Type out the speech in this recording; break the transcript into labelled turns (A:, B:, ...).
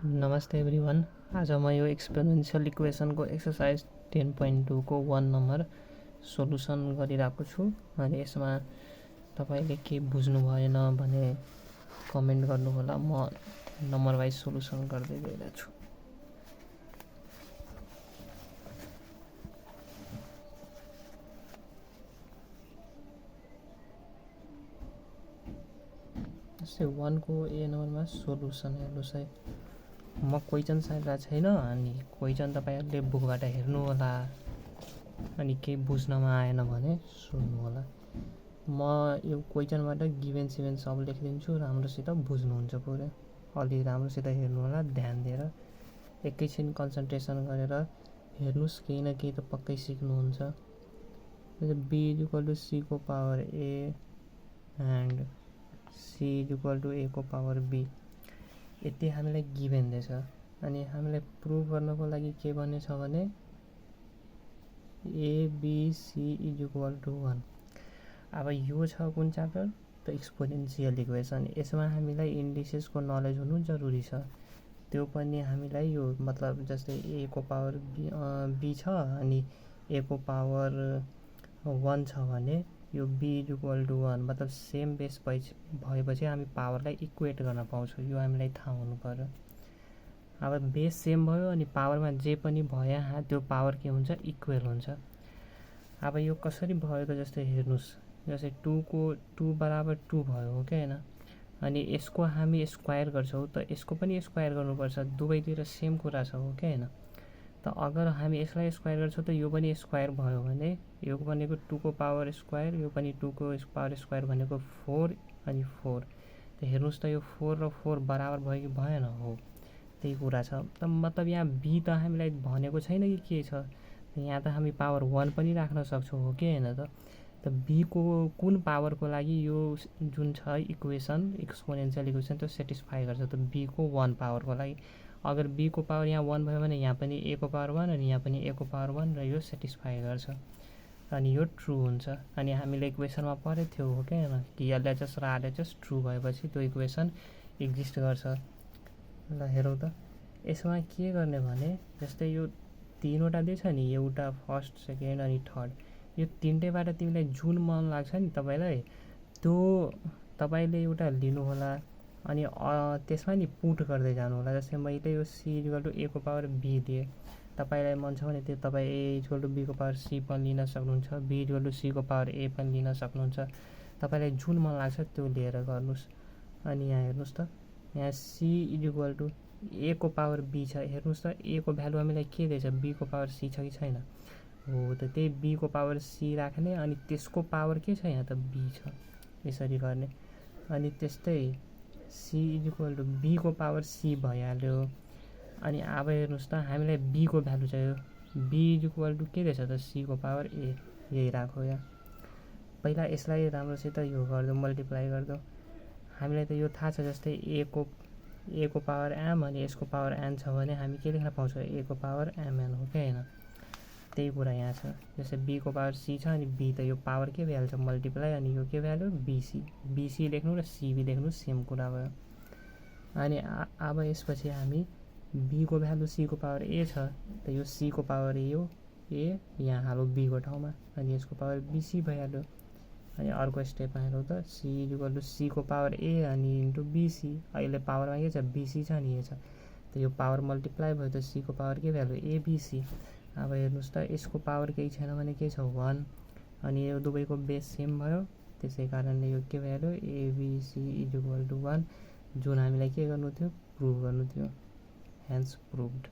A: नमस्ते एभ्रिवान। आज म यो एक्सपेरिमेन्शियल इक्वेसनको एक्सर्साइज 10.2 को 1 नम्बर सोलुसन गरिरहेको छु। अनि यसमा तपाईले के बुझ्नु भएन भने कमेन्ट गर्नुहोला। म नम्बर वाइज सोलुसन गर्दै गइरहेको छु। जस्तै 1 को ए नम्बरमा सोलुसन हेर्नुहोस् है। म क्वेसन साइडमा छैन, अनि क्वेसन तपाईहरुले बुकबाट हेर्नु होला। अनि केही बुझ्नमा आएन भने सोध्नु होला। म यो क्वेसनबाट गिभन सिभन सब लेखिदिन्छु, राम्रोसित बुझ्नुहुन्छ पुरै। अलि राम्रोसित हेर्नु होला, ध्यान दिएर एकैछिन कन्सन्ट्रेसन गरेर हेर्नुस्। केही न केही त पक्कै सिक्नुहुन्छ। b = c को power a and c = a को पावर b, यति हामीलाई गिभन दिएछ। अनि हामीलाई प्रुभ गर्नको लागि के भनेछ भने a b c = 1। अब यो छ कुन च्याप्टर त एक्सपोनेन्शियल इक्वेसन। यसमा हामीलाई इन्डिसेसको नलेज हुनु जरुरी छ। त्यो पनि हामीलाई यो मतलब जस्तै a को पावर b छ अनि a को पावर 1 छ भने यो b = 1 मतलब सेम बेस भएपछि हामी पावरलाई इक्वेट गर्न पाउँछौँ। यो हामीलाई थाहा हुनु पर्यो। अब बेस सेम भयो अनि पावरमा जे पनि भयो त्यो पावर के हुन्छ, इक्वल हुन्छ। अब यो कसरी भयो त जस्तै हेर्नुस्, जस्तै 2 को 2 बराबर 2 भयो हो कि हैन। अनि यसको हामी स्क्वायर गर्छौं त यसको पनि स्क्वायर गर्नुपर्छ। दुवैतिर सेम कुरा छ हो कि हैन। त अगर हामी यसलाई स्क्वायर गर्छौं त यो पनि स्क्वायर भयो भने यो भनेको 2 को पावर स्क्वायर, यो पनि 2 को पावर स्क्वायर भनेको 4 अनि 4। त हेर्नुस् त यो 4 र 4 बराबर भयो कि भएन? हो, त्यही कुरा छ। त मतलब यहाँ b त हामीलाई भनेको छैन कि के छ। यहाँ त हामी पावर 1 पनि राख्न सक्छौं हो कि हैन त। त b को कुन पावरको लागि यो जुन छ इक्वेसन एक्सपोनेन्शियल इक्वेसन त्यो सेटिस्फाई गर्छ त b को 1 पावरको लागि। अगर b को पावर यहाँ 1 भयो भने यहाँ पनि a को पावर 1 अनि यहाँ पनि a को पावर 1 र यो सेटिस्फाई गर्छ। अनि यो ट्रू हुन्छ। अनि हामीले इक्वेसनमा पढेको थियो हो कि हैन कि LHS र RHS ट्रू भएपछि त्यो इक्वेसन एक्जिस्ट गर्छ। ल हेरौँ त यसमा के गर्ने भने जस्तै यो तीनवटा दिएछ नि, एउटा फर्स्ट सेकेन्ड अनि थर्ड। यो तीनटैबाट तिमीलाई जुन मन लाग्छ नि तपाईलाई त्यो तपाईले एउटा लिनु होला। अनि त्यसमा नि पुट गर्दै जानु होला। जस्तै मैले यो c = a को पावर b दिए। तपाईलाई मन छ भने त्यो तपाई a = b को पावर c पनि लिन सक्नुहुन्छ, b = c को पावर a पनि लिन सक्नुहुन्छ। तपाईलाई जुन मन लाग्छ त्यो लिएर गर्नुस्। अनि यहाँ हेर्नुस् त यहाँ c = a को पावर b छ। हेर्नुस् त a को भ्यालु हामीलाई के दिएछ, b को पावर c छ कि छैन? हो, त त्यही b को पावर c राख्ने अनि त्यसको पावर के छ यहाँ त b छ। यसरी गर्ने। अनि त्यस्तै c = b को पावर c भइहाल्यो। अनि अब हेर्नुस् त हामीलाई b को भ्यालु चाहियो। b = के दिएछ त c को पावर a, यही राखौ यहाँ। पहिला यसलाई राम्रोसित यो गर्दो, मल्टिप्लाई गर्दो। हामीलाई त यो थाहा छ। जस्तै a को पावर m अनि यसको पावर n छ भने हामी के लेख्न पाउँछौँ, a को पावर mn हो कि हैन। त्यही कुरा यहाँ छ। जस्तै b को पावर c छ अनि b त यो पावर के भइहाल्छ, मल्टिप्लाई अनि यो के भ्यालु bc लेख्नु र c भी लेख्नु, सेम कुरा भयो। अनि अब यसपछि हामी b को भ्यालु c को पावर a छ त यो c को पावर a यहाँ हालौ b को ठाउँमा अनि यसको पावर bc भइहाल्यो। अनि अर्को स्टेपमा हेरौँ त c = c को पावर a अनि इन्टु bc। अहिले पावरमा के छ, bc छ नि, यो छ। त यो पावर मल्टिप्लाई भयो त c को पावर के भ्यालु, abc। अब हेर्नुस् त यसको पावर केही छैन भने के छ, 1। अनि यो दुवैको बेस सेम भयो, त्यसै कारणले यो के भ्यालु abc = 1, जुन हामीलाई के गर्नु थियो, प्रुभ गर्नु थियो। हेन्स प्रुभड।